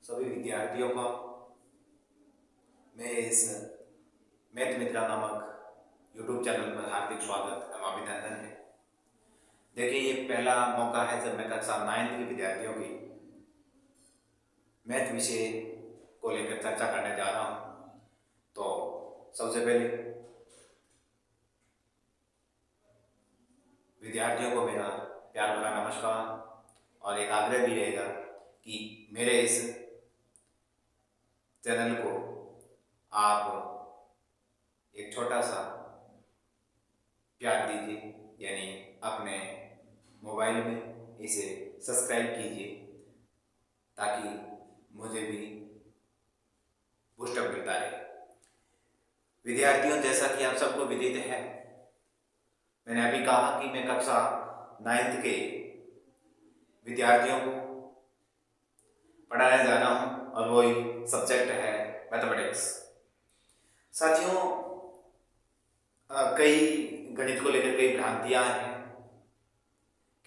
सभी विद्यार्थियों का मेरे इस मैथ मित्रा नामक यूट्यूब चैनल पर हार्दिक स्वागत एवं अभिनंदन है। देखिए, ये पहला मौका है जब मैं कक्षा 9 के विद्यार्थियों की मैथ विषय को लेकर चर्चा करने जा रहा हूँ। तो सबसे पहले विद्यार्थियों को मेरा प्यार भरा नमस्कार और एक आग्रह भी रहेगा कि मेरे इस चैनल को आप एक छोटा सा प्यार दीजिए, यानी अपने मोबाइल में इसे सब्सक्राइब कीजिए ताकि मुझे भी बूस्टअप मिलता रहे। विद्यार्थियों, जैसा कि आप सबको विदित है, मैंने अभी कहा कि मैं कक्षा 9 के विद्यार्थियों को पढ़ाने जा रहा हूँ और वही सब्जेक्ट है मैथमेटिक्स। साथियों, कई गणित को लेकर कई भ्रांतियां हैं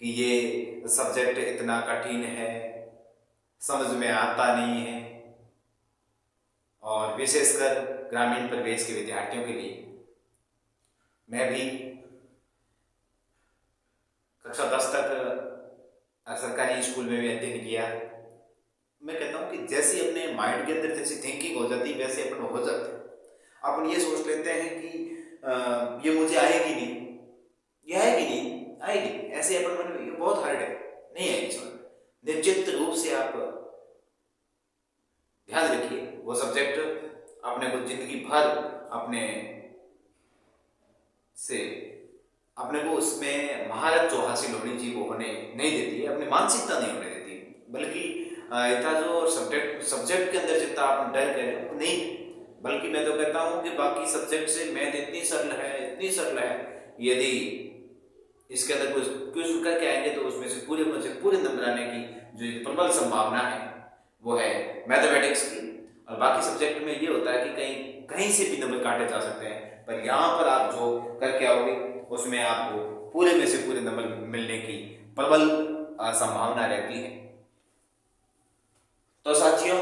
कि ये सब्जेक्ट इतना कठिन है, समझ में आता नहीं है, और विशेषकर ग्रामीण परिवेश के विद्यार्थियों के लिए। मैं भी कक्षा 10 तक सरकारी स्कूल में भी अध्ययन किया। मैं कहता हूँ कि जैसी अपने माइंड के अंदर जैसी थिंकिंग हो जाती है वैसे अपन हो जाते हैं। अपन ये सोच लेते हैं कि ये मुझे आएगी नहीं, ये आएगी नहीं, आएगी, ऐसे अपन मन में ये बहुत हार्ड है, नहीं आएगी समझ में। निश्चित रूप से आप ध्यान रखिए, वो सब्जेक्ट अपने को जिंदगी भर अपने को उसमें महारत जो हासिल होनी चाहिए वो होने नहीं देती है, अपनी मानसिकता नहीं होने देती, बल्कि इतना जो सब्जेक्ट के अंदर जितना आप डर करें नहीं, बल्कि मैं तो कहता हूँ कि बाकी सब्जेक्ट से मैथ इतनी सरल है, यदि इसके अंदर कुछ क्वेश्चन करके आएंगे तो उसमें से पूरे नंबर आने की जो प्रबल संभावना है वो है मैथमेटिक्स की। और बाकी सब्जेक्ट में ये होता है कि कहीं से भी नंबर काटे जा सकते हैं, पर यहाँ पर आप जो करके आओगे उसमें आपको पूरे में से पूरे नंबर मिलने की प्रबल संभावना रहती है। तो साथियों,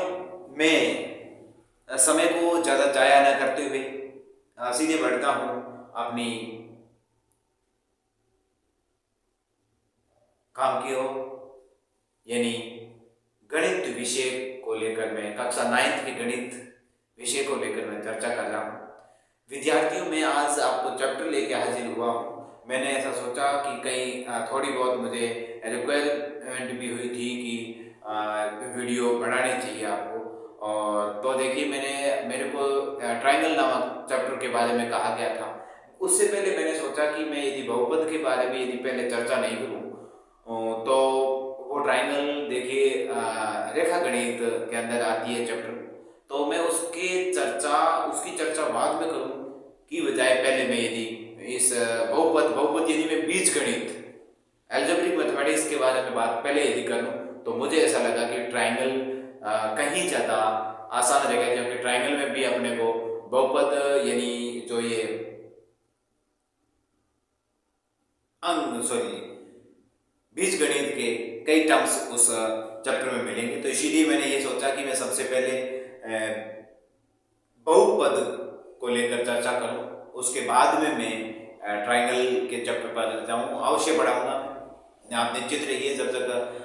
मैं समय को ज़्यादा जाया न करते हुए सीधे बढ़ता हूँ अपनी काम की ओर, यानी गणित विषय को लेकर मैं कक्षा 9 के गणित विषय को लेकर मैं चर्चा कर रहा हूँ। विद्यार्थियों, मैं आज आपको चैप्टर लेके हाजिर हुआ हूँ। मैंने ऐसा सोचा कि कहीं थोड़ी बहुत मुझे रिक्वायरमेंट भी हुई थी कि वीडियो बनानी चाहिए आपको, और तो देखिए मेरे को ट्रायंगल नामक चैप्टर के बारे में कहा गया था। उससे पहले मैंने सोचा कि मैं यदि बहुपद के बारे में यदि पहले चर्चा नहीं करूँ तो वो ट्रायंगल देखिए रेखा गणित के अंदर आती है चैप्टर, तो मैं उसकी चर्चा बाद में करूँ की बजाय पहले मैं यदि इस बहुपद यानी मैं बीज गणित एल्जेब्रिक मैथमेटिक्स के बारे में बात पहले यदि करूँ तो मुझे ऐसा लगा कि ट्रायंगल कहीं ज़्यादा आसान रहेगा, क्योंकि ट्रायंगल में भी अपने को बहुपद यानी जो ये बीज गणित के कई टर्म्स उस चैप्टर में मिलेंगे। तो इसीलिए मैंने ये सोचा कि मैं सबसे पहले बहुपद को लेकर चर्चा करूं, उसके बाद में मैं ट्रायंगल के चैप्टर पर जाऊं। अवश्य पढ़ाऊंगा, आप निश्चित रहिए। जब तक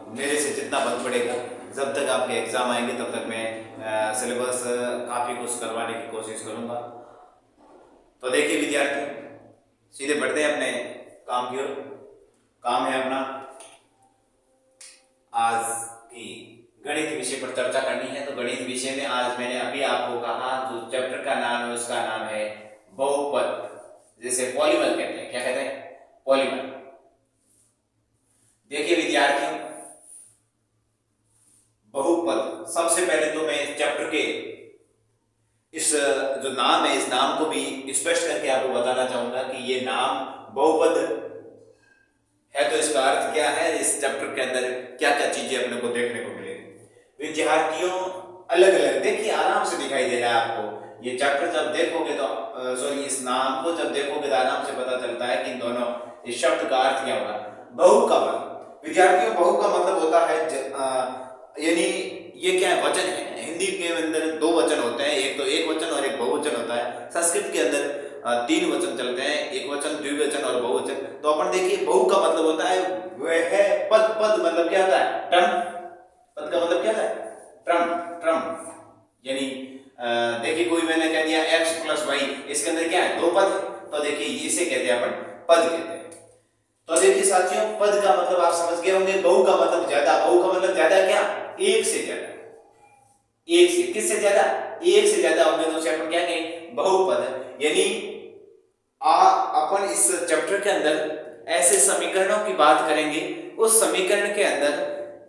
मेरे से जितना बन पड़ेगा, जब तक आपके एग्जाम आएंगे तब तक मैं सिलेबस काफ़ी कुछ करवाने की कोशिश करूंगा। तो देखिए विद्यार्थी, सीधे बढ़ते हैं अपने काम की ओर। काम है अपना आज की गणित विषय पर चर्चा करनी है। तो गणित विषय में आज मैंने अभी आपको कहा जो चैप्टर का नाम है उसका नाम है बहुपद, जैसे पॉलीमर कहते हैं। क्या कहते हैं? पॉलीमर। देखिए विद्यार्थियों, बहुपद, सबसे पहले तो मैं इस चैप्टर के इस जो नाम है इस नाम को भी स्पष्ट करके आपको बताना चाहूंगा कि ये नाम बहुपद है तो इसका अर्थ क्या है, इस चैप्टर के अंदर क्या क्या चीजें अपने को देखने को मिलेगी। विद्यार्थियों, अलग अलग देखिए, आराम से दिखाई दे रहा है आपको। ये चैप्टर जब देखोगे तो इस नाम को जब देखोगे तो आराम से पता चलता है कि इन दोनों इस शब्द का अर्थ क्या होगा। बहु का मतलब, विद्यार्थियों बहु का मतलब होता है यानी ये क्या है, वचन है। हिंदी के अंदर दो वचन होते हैं, एक तो एक वचन और एक बहुवचन होता है। संस्कृत के अंदर तीन वचन चलते हैं, एक वचन, द्विवचन और बहुवचन। तो अपन देखिए बहु का मतलब होता है वह है पद, पद मतलब क्या होता है, टर्म। पद का मतलब क्या होता है, ट्रम, ट्रम। यानी देखिए कोई मैंने कह दिया x + y, इसके अंदर क्या है, दो पद है, तो देखिए इसे कहते हैं अपन पद कहते हैं। तो देखिए साथियों, पद का मतलब आप समझ गए होंगे। बहु का मतलब ज्यादा, बहु का मतलब ज्यादा क्या, एक से ज्यादा, एक से, किससे ज्यादा, एक से ज्यादा होंगे तो उसे अपन क्या कहेंगे, बहुपद। यानी अपन इस चैप्टर के अंदर ऐसे समीकरणों की बात करेंगे, उस समीकरण के अंदर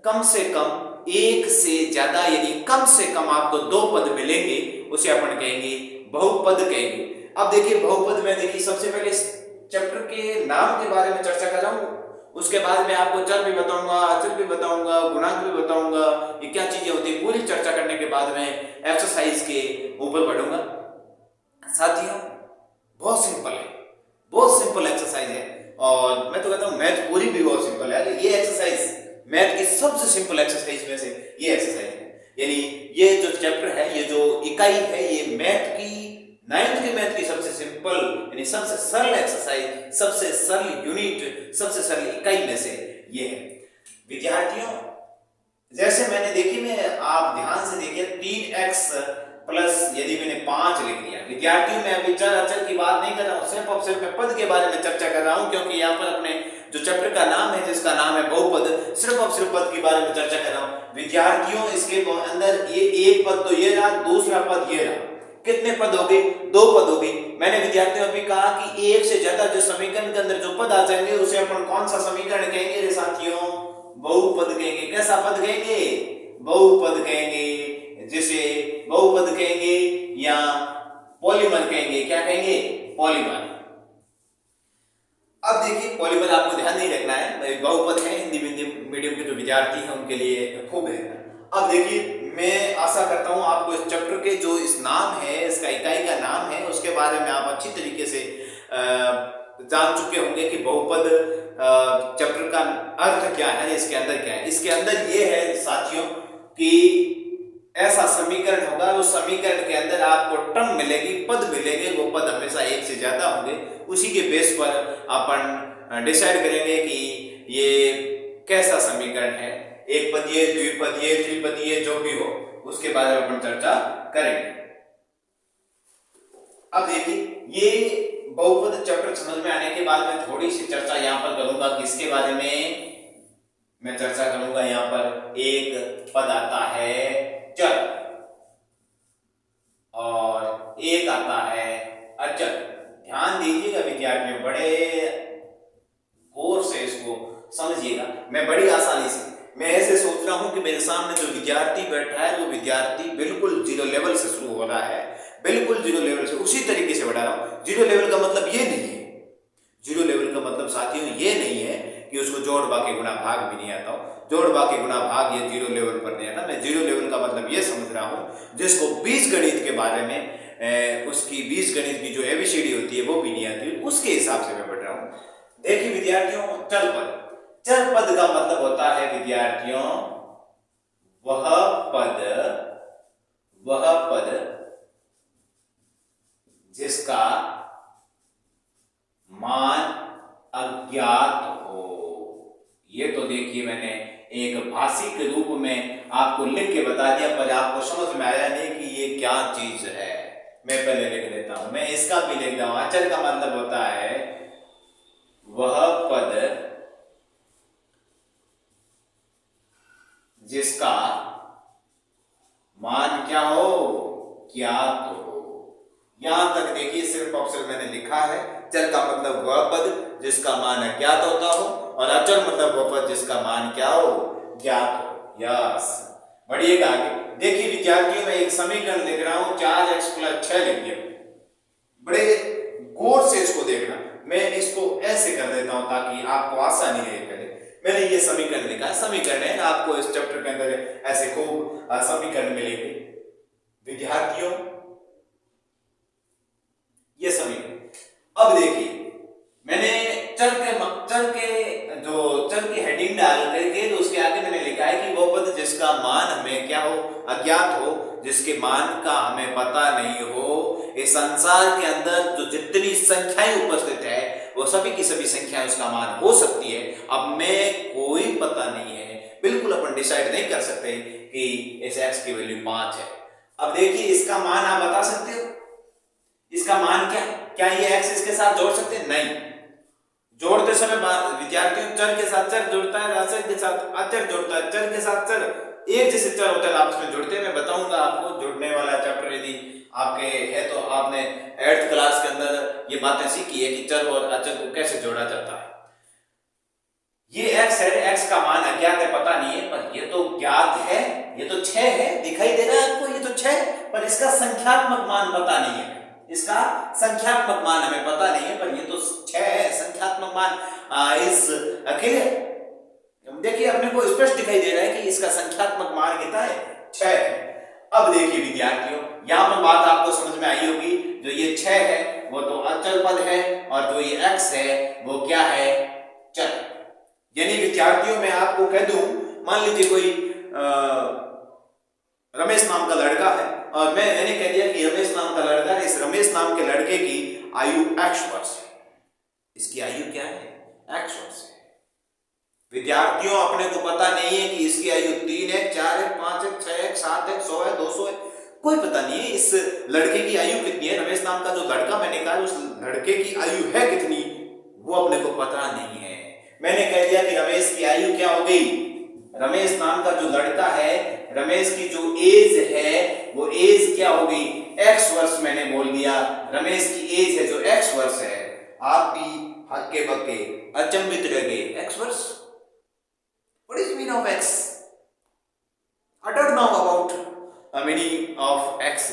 कम से कम एक से ज्यादा, यानी कम से कम आपको दो पद मिलेंगे, उसे अपन कहेंगे बहुपद कहेंगे। अब देखिए बहुपद में देखिए सबसे पहले चैप्टर के नाम के बारे में चर्चा कर रहा हूं, उसके बाद में आपको चर भी बताऊंगा, अचर भी बताऊंगा, गुणांक भी बताऊंगा, ये क्या चीजें होती है, पूरी चर्चा करने के बाद में एक्सरसाइज के ऊपर बढ़ूंगा। साथियों बहुत सिंपल है, बहुत सिंपल एक्सरसाइज है, और मैं तो कहता हूं मैथ पूरी भी बहुत सिंपल है। ये एक्सरसाइज मैथ की सबसे सिंपल एक्सरसाइज में से ये एक्सरसाइज है। यानी ये जो चैप्टर है, ये जो इकाई है, ये मैथ की 9th के मैथ की सबसे सिंपल, यानी सबसे सरल एक्सरसाइज, सबसे सरल यूनिट, सबसे सरल इकाई में से ये है। विद्यार्थियों जैसे मैंने देखी में, आप ध्यान से देखिए 3x प्लस यदि मैंने 5 लिख दिया। विद्यार्थियों मैं अभी चर अचर की बात नहीं कर रहा हूं, सिर्फ और सिर्फ मैं पद के बारे में चर्चा कर रहा हूं, क्योंकि यहाँ पर अपने जो चैप्टर का नाम है, जिसका नाम है बहुपद, सिर्फ और सिर्फ पद के बारे में चर्चा कर रहा हूं। विद्यार्थियों इसके अंदर ये एक पद तो ये रहा, दूसरा पद ये रहा, कितने पद हो गए, दो पद हो गए। मैंने विद्यार्थियों अभी कहा कि एक से ज्यादा जो समीकरण के अंदर जो पद आ जाएंगे उसे अपन कौन सा समीकरण कहेंगे रे साथियों, बहुपद कहेंगे। कैसा पद कहेंगे, बहुपद कहेंगे, जिसे बहुपद कहेंगे या पॉलीमर कहेंगे। क्या कहेंगे, पॉलीमर। अब देखिए पॉलीमर आपको ध्यान नहीं रखना है, बहुपद है, हिंदी मीडियम के जो विद्यार्थी हैं उनके लिए खूब है। अब देखिए मैं आशा करता हूं आपको इस चैप्टर के जो इस नाम है, इसका इकाई का नाम है, उसके बारे में आप अच्छी तरीके से जान चुके होंगे कि बहुपद चैप्टर का अर्थ क्या है, इसके अंदर क्या है। इसके अंदर ये है साथियों कि ऐसा समीकरण होगा, उस समीकरण के अंदर आपको टर्म मिलेगी, पद मिलेंगे, वो पद हमेशा एक से ज्यादा होंगे। उसी के बेस पर अपन डिसाइड करेंगे कि ये कैसा समीकरण है, एक पदीय, द्विपदीय, त्रिपदीय, जो भी हो उसके बारे में अपन चर्चा करेंगे। अब देखिए ये बहुपद चैप्टर समझ में आने के बाद मैं थोड़ी सी चर्चा यहाँ पर करूंगा, किसके बारे में मैं चर्चा करूंगा। यहाँ पर एक पद आता है चर और एक आता है अचर। ध्यान दीजिएगा विद्यार्थियों, बड़े गौर से इसको समझिएगा। मैं बड़ी आसानी से, मैं ऐसे सोच रहा हूं कि मेरे सामने जो विद्यार्थी बैठा है वो विद्यार्थी बिल्कुल जीरो लेवल से शुरू हो रहा है, बिल्कुल जीरो लेवल से, उसी तरीके से बढ़ा रहा हूं। जीरो लेवल का मतलब ये नहीं है, जीरो लेवल का मतलब साथियों ये नहीं है कि उसको जोड़ बाके गुणा भाग भी नहीं आता हो। जोड़ बाके गुणा भाग ये जीरो लेवल पर नहीं आता। मैं जीरो लेवल का मतलब ये समझ रहा हूं जिसको बीजगणित के बारे में उसकी बीजगणित की जो एबीसीडी होती है वो भी नहीं आती, उसके हिसाब से मैं बढ़ रहा हूं। देखिए विद्यार्थियों चर पद, चर पद का मतलब होता है विद्यार्थियों वह पद जिसका मान अज्ञात हो। ये तो देखिए मैंने एक भाषिक रूप में आपको लिख के बता दिया, पर आपको समझ में आया नहीं कि ये क्या चीज है। मैं पहले लिख देता हूं, मैं इसका भी लिख रहा हूं। अचर का मतलब होता है वह पद जिसका मान क्या हो, ज्ञात हो। यहां तक देखिए सिर्फ ऑप्शन मैंने लिखा है। चर का मतलब वह पद जिसका मान अज्ञात होता हो, और अचर मतलब वह पद जिसका मान क्या हो, ज्ञात हो। यस, बढ़िएगा आगे। देखिए विद्यार्थियों मैं एक समीकरण लिख रहा हूं, 4x + 6 लिख दिया। बड़े गौर से इसको देखना, मैं इसको ऐसे कर देता हूं ताकि आपको आसानी रहे। पहले मैंने ये समीकरण लिखा, समीकरण है, आपको इस चैप्टर के अंदर ऐसे खूब समीकरण मिलेंगे। विद्यार्थियों ये समीकरण, अब देखिए मैंने चर की हेडिंग डाल करके तो उसके आगे मैंने लिखा है कि वो पद जिसका जिसका मान हमें क्या हो, अज्ञात हो, जिसके मान का हमें पता नहीं हो। इस संसार के अंदर जो जितनी संख्याएं उपस्थित है वो सभी की सभी संख्याएं उसका मान हो सकती है। अब में कोई पता नहीं है, बिल्कुल अपन डिसाइड नहीं कर सकते कि इस x की वैल्यू 5 है। अब देखिए इसका मान आप बता सकते हो, इसका मान क्या है? क्या ये x इसके साथ जोड़ सकते हैं? नहीं। जोड़ते समय विद्यार्थियों चर के साथ चर जुड़ता है, अचर के साथ अचर जुड़ता है, चर के साथ चर, एक जैसे चर होते हैं आपस में जुड़ते हैं। मैं बताऊंगा आपको जुड़ने वाला चैप्टर यदि आपके है तो आपने 8th क्लास के अंदर ये बातें सीखी है कि चर और अचर को कैसे जोड़ा जाता है। ये x है, x का मान अज्ञात है, पता नहीं है, पर ये तो ज्ञात है, ये तो 6 है, दिखाई दे रहा है आपको, ये तो 6, पर इसका संख्यात्मक मान पता नहीं है। इसका संख्यात्मक मान हमें पता नहीं है, पर ये तो 6 है, संख्यात्मक मान इस क्लियर। देखिए अपने को स्पष्ट दिखाई दे रहा है कि इसका संख्यात्मक मान कितना है, 6 है। अब देखिए विद्यार्थियों, यहां पर बात आपको समझ में आई होगी, जो ये 6 है वो तो अचल पद है, और जो ये x है वो क्या है, चर। यानी विद्यार्थियों मैं आपको कह दूं, मान लीजिए कोई रमेश नाम का लड़का है, और मैंने कह दिया कि रमेश नाम का लड़का है, इस रमेश नाम के लड़के की आयु x वर्ष है। इसकी आयु क्या है, x वर्ष है। विद्यार्थियों अपने को पता नहीं है कि इसकी आयु 3 है, 4 है, 5 है, 6 है, 7 है, 100 है, 200 है, कोई पता नहीं है इस लड़के की आयु कितनी है। रमेश नाम का जो लड़का मैंने कहा उस लड़के की आयु है कितनी, वो अपने को पता नहीं है। मैंने कह दिया कि रमेश की आयु क्या हो गई, रमेश नाम का जो लड़का है, रमेश की जो एज है वो एज क्या हो गई, x वर्ष मैंने बोल दिया। रमेश की एज है जो x वर्ष है। आप भी हक्के बक्के अचंभित रह गए, x वर्ष, what is meaning of x? I don't know about the meaning of x.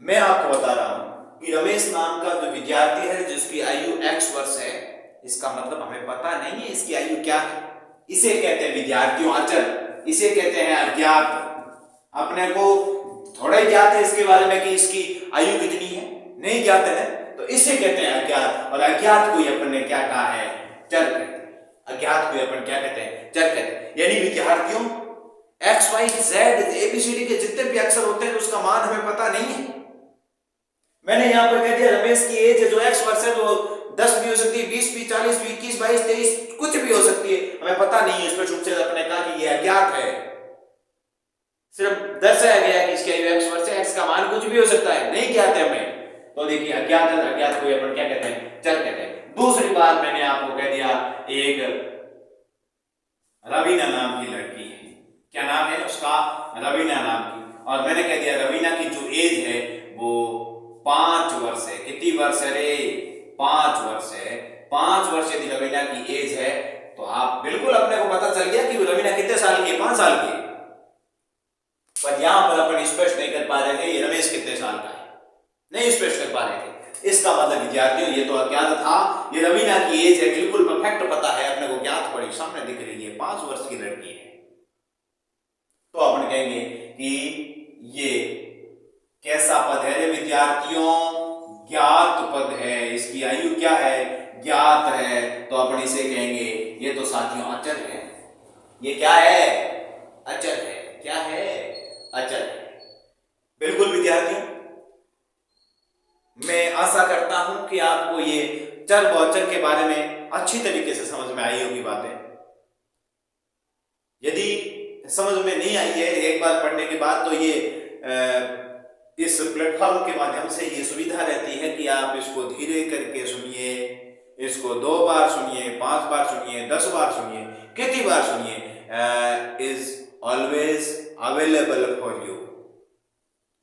मैं आपको बता रहा हूं कि रमेश नाम का जो विद्यार्थी है जिसकी आयु x वर्ष है, इसका मतलब हमें पता नहीं है इसकी आयु क्या है। इसे कहते हैं विद्यार्थियों अचल, इसे कहते हैं अज्ञात। अपने को थोड़ा ही ज्ञात है इसके बारे में कि इसकी आयु कितनी है, नहीं ज्ञात है, तो इसे कहते हैं अज्ञात। और अज्ञात को अपन ने क्या कहा है, चर कहते हैं। अज्ञात को अपन क्या कहते हैं, चर कहते हैं। यानी विद्यार्थियों x y z ABCD के जितने भी अक्षर होते हैं उसका मान हमें पता नहीं है। मैंने यहां पर कह दिया रमेश की एज है जो x वर्ष है, तो 10 भी हो सकती है, 20 भी, 40 भी, 21, 22, 23, कुछ भी हो सकती है, हमें पता नहीं है। स्पष्ट रूप से अपने कहा कि ये अज्ञात है, सिर्फ दर्शाया गया कि इसकी आयु x वर्ष है, x का मान कुछ भी हो सकता है, नहीं ज्ञात है हमें। तो देखिए अज्ञात है, अज्ञात को अपन क्या कहते हैं, चर कहते हैं। दूसरी बात मैंने आपको कह दिया, एक रवीना नाम की लड़की है, क्या नाम है उसका, रवीना नाम की, और मैंने कह दिया रवीना की जो एज है वो 5 वर्ष है। कितनी वर्ष है रे, 5 वर्ष है। 5 वर्ष यदि रवीना की एज है तो आप बिल्कुल अपने को पता चल गया कि रवीना कितने साल की है, 5 साल की। पर यहां पर अपन स्पष्ट नहीं कर पा रहे थे ये रमेश कितने साल का है, नहीं स्पष्ट कर पा रहे थे। इसका मतलब विद्यार्थियों ये तो अज्ञात था, ये रवीना की एज है बिल्कुल परफेक्ट पता है अपने को, ज्ञात पड़ी सामने दिख रही है, 5 वर्ष की लड़की है। तो अपन कहेंगे कि ये कैसा पद है रे विद्यार्थियों, ज्ञात पद है। इसकी आयु क्या है, ज्ञात है, तो अपन इसे कहेंगे ये तो साथियों अचल है। ये क्या है, अचल है। क्या है, अचल है। बिल्कुल विद्यार्थियों मैं आशा करता हूं कि आपको ये चर व अचल के बारे में अच्छी तरीके से समझ में आई होगी बातें। यदि समझ में नहीं आई है एक बार पढ़ने के बाद, तो ये इस प्लेटफॉर्म के माध्यम से ये सुविधा रहती है कि आप इसको धीरे करके सुनिए, इसको 2 बार सुनिए, 5 बार सुनिए, 10 बार सुनिए, कितनी बार सुनिए, is always available for you.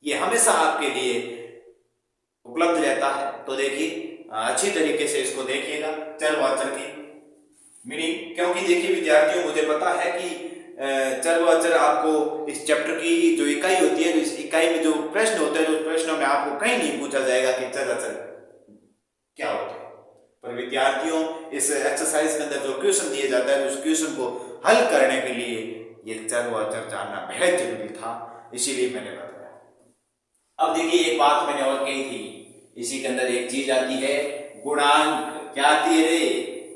ये हमेशा आपके लिए उपलब्ध रहता है। तो देखिए अच्छी तरीके से इसको देखिएगा चर व अचल की मीनिंग, क्योंकि देखिए विद्यार्थियों मुझे पता है कि चर व अचल आपको इस चैप्टर की जो इकाई होती है, इस इकाई में जो प्रश्न होते हैं, उस प्रश्नों में आपको कहीं नहीं पूछा जाएगा कि चर अचल क्या होता है। पर विद्यार्थियों इस एक्सरसाइज के अंदर जो क्वेश्चन दिए जाता है, उस क्वेश्चन को हल करने के लिए ये चर व अचल जानना बेहद जरूरी था, इसीलिए मैंने बताया। अब देखिए एक बात मैंने और कही थी, इसी के अंदर एक चीज आती है गुणांक। क्या आती है रे,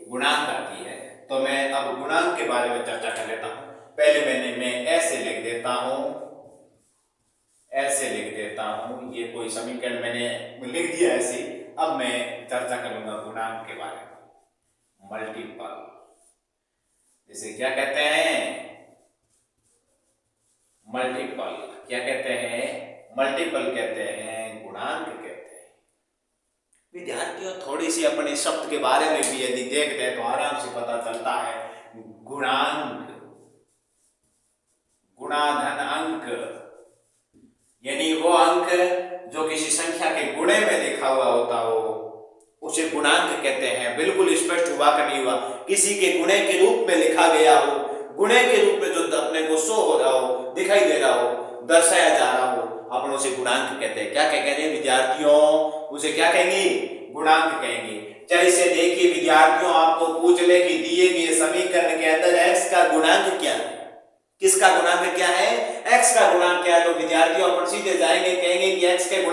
गुणांक आती है। तो मैं अब गुणांक के बारे में चर्चा कर लेता हूं। पहले मैं ऐसे लिख देता हूं, ऐसे लिख देता हूं, ये कोई समीकरण मैंने लिख दिया ऐसे। अब मैं चर्चा करूंगा गुणांक के बारे में। मल्टीपल, जिसे क्या कहते हैं, मल्टीपल क्या कहते हैं, मल्टीपल कहते हैं, गुणांक कहते हैं। विद्यार्थियों थोड़ी सी अपने शब्द के बारे में भी यदि देखते हैं तो आराम से पता चलता है। गुणांक, गुणाधन अंक, यानी वो अंक जो किसी संख्या के गुणे में लिखा हुआ होता हो उसे गुणांक कहते हैं। बिल्कुल स्पष्ट हुआ कि नहीं हुआ, किसी के गुणे के रूप में लिखा गया हो, गुणे के रूप में जो अपने को शो हो रहा हो, दिखाई दे रहा हो, दर्शाया जा रहा हो, अपन उसे गुणांक कहते हैं। क्या कहेंगे विद्यार्थियों, उसे क्या कहेंगे, गुणांक कहेंगे। जैसे देखिए विद्यार्थियों, आपको पूछ ले कि दिए गए समीकरण के अंदर x का गुणांक क्या है, किसका गुणांक क्या है, x का गुणांक क्या है, तो विद्यार्थियों अपन सीधे जाएंगे, कहेंगे कि x के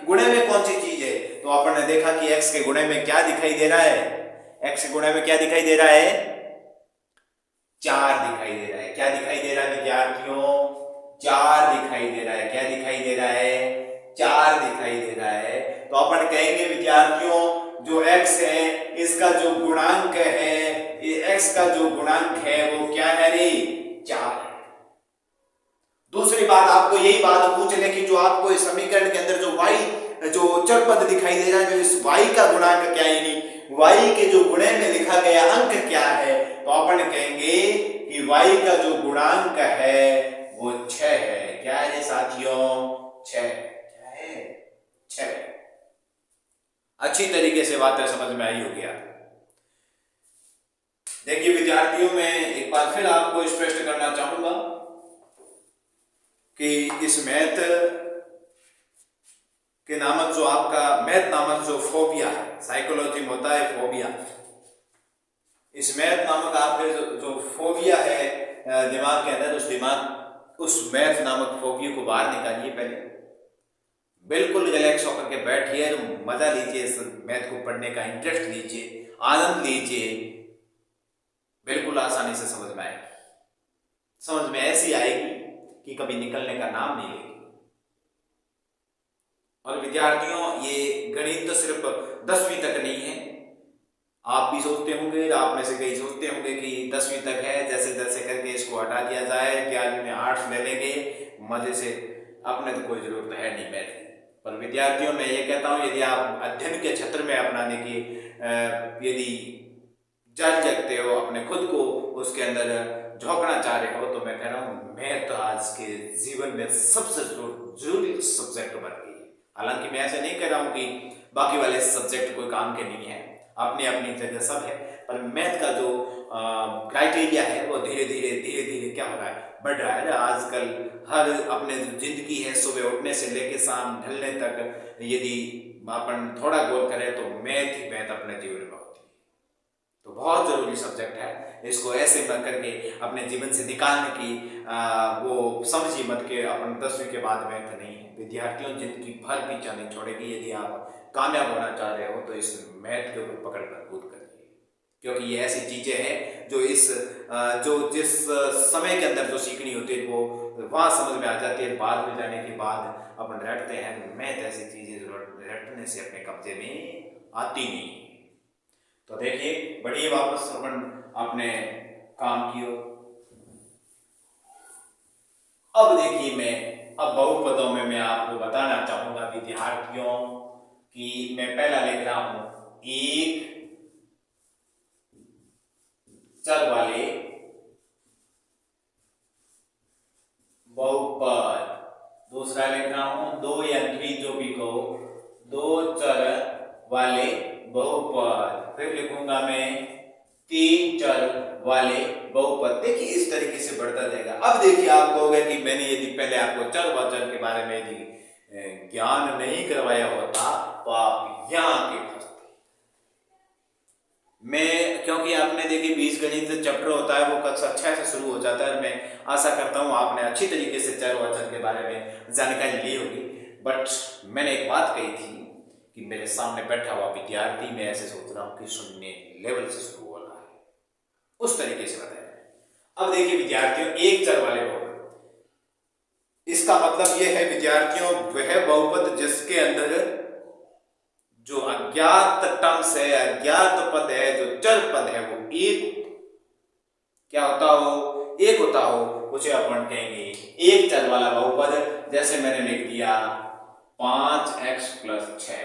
गुणे में कौन सी चीज है। तो अपन ने देखा कि x के गुणे में क्या दिखाई दे रहा है, x के गुणे में क्या दिखाई दे रहा है, 4 दिखाई दे रहा है। क्या दिखाई दे रहा है विद्यार्थियों, 4 दिखाई दे रहा है। क्या दिखाई दे रहा है, 4 दिखाई दे रहा है। तो अपन कहेंगे विद्यार्थियों जो x है इसका जो गुणांक है, ये x का जो गुणांक है वो क्या है रे, 4 है। दूसरी बात आपको यही बात पूछ ले कि जो आपको इस समीकरण के अंदर जो y जो चर पद दिखाई दे रहा है, जो इस y का गुणांक क्या है, यानी y के जो गुणे में लिखा गया अंक क्या है, तो अपन कहेंगे कि y का जो गुणांक है वो 6 है। क्या है साथियों, 6। क्या है, 6। अच्छी तरीके से बातें समझ में आई होगी आप। देखिए विद्यार्थियों, मैं एक बार फिर आपको स्पष्ट करना चाहूंगा कि इस मैथ के नामक जो आपका मैथ नामक जो फोबिया है, साइकोलॉजी में होता है फोबिया, इस मैथ नामक आपके जो फोबिया है दिमाग के अंदर, उस मैथ नामक फोबिया को बाहर निकालिए। पहले बिल्कुल रिलैक्स होकर के बैठिए, मजा लीजिए, इस मैथ को पढ़ने का इंटरेस्ट लीजिए, आनंद लीजिए, बिल्कुल आसानी से समझ में आएगी। समझ में ऐसी आएगी कि कभी निकलने का नाम नहीं लेगी। और विद्यार्थियों ये गणित तो सिर्फ 10वीं तक नहीं है। आप भी सोचते होंगे, आप में से कई सोचते होंगे कि 10वीं तक है, जैसे जैसे करके इसको हटा दिया जाए, 11वीं में आर्ट्स ले लेंगे मजे से, अपने तो कोई जरूरत है नहीं मैथ की। पर विद्यार्थियों मैं ये कहता हूँ, यदि आप अध्ययन के क्षेत्र में अपनाने की यदि जान सकते हो, अपने खुद को उसके अंदर झोंकना चाह रहे हो, तो मैं कह रहा हूँ मैथ तो आज के जीवन में सबसे जरूरी सब्जेक्ट बन गई है। हालांकि मैं ऐसे नहीं कह रहा हूँ कि बाकी वाले सब्जेक्ट कोई काम के नहीं है, अपनी अपनी जगह सब है, पर मैथ का जो क्राइटेरिया है वो धीरे धीरे क्या हो रहा है, बढ़ रहा है। आजकल हर अपने जिंदगी है, सुबह उठने से लेकर शाम ढलने तक यदि अपन थोड़ा गौर करें तो मैथ ही मैथ अपने जीवन में होती है। तो बहुत जरूरी सब्जेक्ट है, इसको ऐसे मत करके अपने जीवन से निकालने की वो समझिए मत के अपन 10वीं के बाद मैथ नहीं है। विद्यार्थियों जिंदगी भर पीछा नहीं छोड़ेगी। यदि आप कामयाब होना चाह रहे हो तो इस मैथ के ऊपर पकड़ मजबूत करिए, क्योंकि ये ऐसी चीजें हैं जो जिस समय के अंदर जो सीखनी होती है वो वहां समझ में आ जाती है, बाद में जाने के बाद अपन रटते हैं। मैथ ऐसी चीजें जो रटने से अपने कब्जे में आती नहीं। तो देखिए बढ़िए, वापस अपन अपने काम की ओर। अब देखिए अब बहुपदों में मैं आपको बताना चाहूंगा विद्यार्थियों कि मैं पहला लिख रहा हूं एक चर वाले बहुपद, दूसरा लिख रहा हूं 2 या 3 जो भी कहो, 2 चर वाले बहुपद, फिर लिखूंगा मैं 3 चर वाले बहुपद। देखिए इस तरीके से बढ़ता जाएगा। अब देखिए आप कहोगे कि मैंने यदि पहले आपको चर व चर के बारे में यदि ज्ञान नहीं करवाया होता तो आप यहाँ आके फंसते। मैं क्योंकि आपने देखिए बीजगणित चैप्टर होता है वो कक्षा 6 से शुरू हो जाता है। मैं आशा करता हूँ आपने अच्छी तरीके से चर व चर के बारे में जानकारी ली होगी। बट मैंने एक बात कही थी कि मेरे सामने बैठा हुआ विद्यार्थी, मैं ऐसे सोच रहा हूँ कि 0 लेवल से शुरू हो रहा है, उस तरीके से बताया। अब देखिए विद्यार्थियों, एक चर वाले बहुपद, इसका मतलब यह है विद्यार्थियों, वह बहुपद जिसके अंदर जो अज्ञात टर्म्स है, अज्ञात पद है, जो चर पद है, वो एक क्या होता हो, एक होता हो, उसे अपन कहेंगे एक चर वाला बहुपद। जैसे मैंने लिख दिया 5x + 6।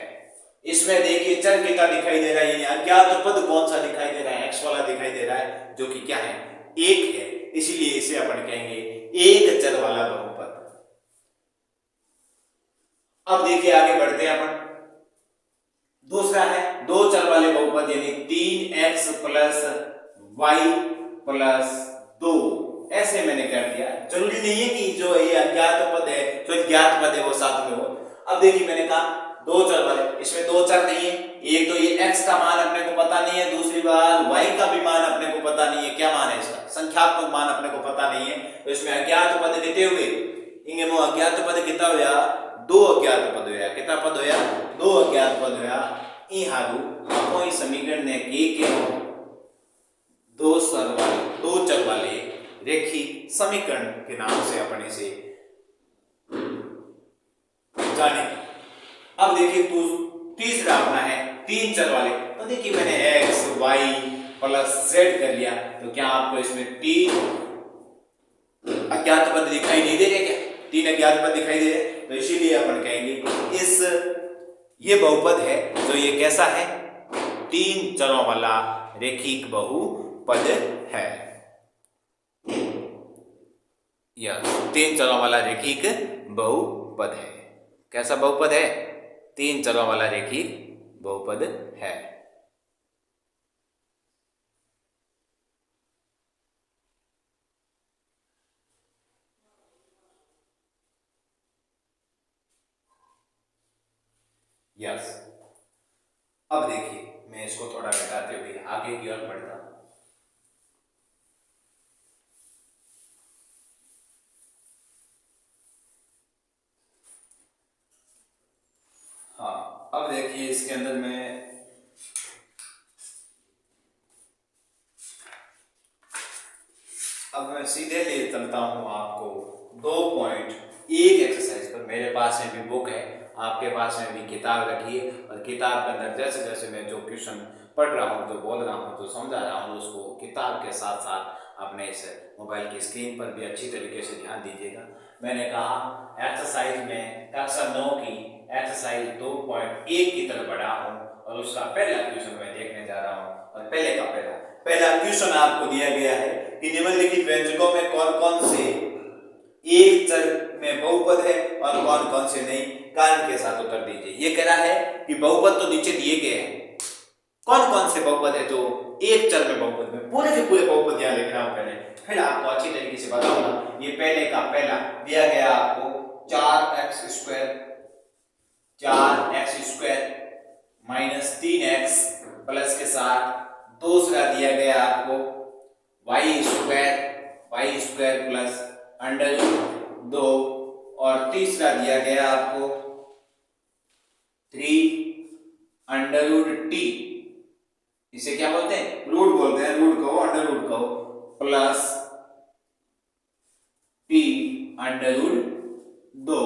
इसमें देखिए चर कितना दिखाई दे रहा है, यानी अज्ञात पद कौन सा दिखाई दे रहा है, x वाला दिखाई दे रहा है, जो कि क्या है, एक है, इसीलिए इसे अपन कहेंगे एक चर वाला बहुपद। अब देखिए आगे बढ़ते हैं अपन, दूसरा है दो चर वाले बहुपद, यानी 3x + y + 2। ऐसे मैंने कर दिया, जरूरी नहीं है कि जो ये अज्ञात पद है, जो ज्ञात पद है वो साथ में हो। अब देखिए मैंने कहा दो चर वाले, इसमें दो चर नहीं है, एक तो ये x का मान अपने को पता नहीं है, दूसरी बात y का भी मान अपने को पता नहीं है, क्या मान है इसका, संख्यात्मक मान अपने को पता नहीं है। तो इसमें अज्ञात पद कितने हुए, इंगे वो अज्ञात पद कितना होया, दो अज्ञात पद होया, कितना पद होया, दो अज्ञात पद होया। ई हारू कोई समीकरण ने के दो चर वाले रेखिक समीकरण के नाम से अपन इसे जानेंगे। अब देखिए तीसरा अपना है तीन चर वाले, तो देखिए मैंने x y + z कर लिया, तो क्या आपको इसमें तीन अज्ञात पद दिखाई नहीं दे रहे, क्या तीन अज्ञात पद दिखाई दे रहे, तो इसीलिए अपन कहेंगे इस ये बहुपद है जो ये कैसा है, तीन चरों वाला रेखिक बहुपद है। यस, तीन चरों वाला रेखिक बहुपद है। कैसा बहुपद है, तीन चरों वाला रेखिक बहुपद है। यस, अब देखिए मैं इसको थोड़ा घटाते हुए आगे की ओर बढ़ता हूं। हाँ, अब देखिए इसके अंदर मैं सीधे ले चलता हूं आपको 2.1 एक्सरसाइज पर। मेरे पास में भी बुक है, आपके पास में भी किताब रखी है, और किताब के अंदर जैसे जैसे मैं जो क्वेश्चन पढ़ रहा हूँ, जो बोल रहा हूँ, तो समझा रहा हूँ, उसको किताब के साथ साथ अपने इस मोबाइल की स्क्रीन पर भी अच्छी तरीके से ध्यान दीजिएगा। मैंने कहा एक्सरसाइज में कक्षा 9 की एक्सरसाइज 2.1 की तरफ बढ़ा हूँ, और उसका पहला क्वेश्चन मैं देखने जा रहा हूँ। और पहला क्वेश्चन आपको दिया गया है कि निम्नलिखित व्यंजकों में कौन कौन से एक चर में बहुपद है और कौन कौन से नहीं, कारण के साथ उत्तर दीजिए। ये कह रहा है कि बहुपद तो नीचे दिए गए हैं, कौन कौन से बहुपद है जो एक चर में बहुपद में, पूरे के पूरे बहुपद यहां लिख रहा हूं पहले, फिर आपको अच्छी तरीके से बताऊंगा। ये पहले का पहला दिया गया आपको 4x² - 3x प्लस के साथ, दूसरा दिया गया आपको y² प्लस √2, और तीसरा दिया गया आपको 3√t, इसे क्या बोलते हैं, रूट बोलते हैं, रूट कहो अंडर रूट कहो, प्लस t√2,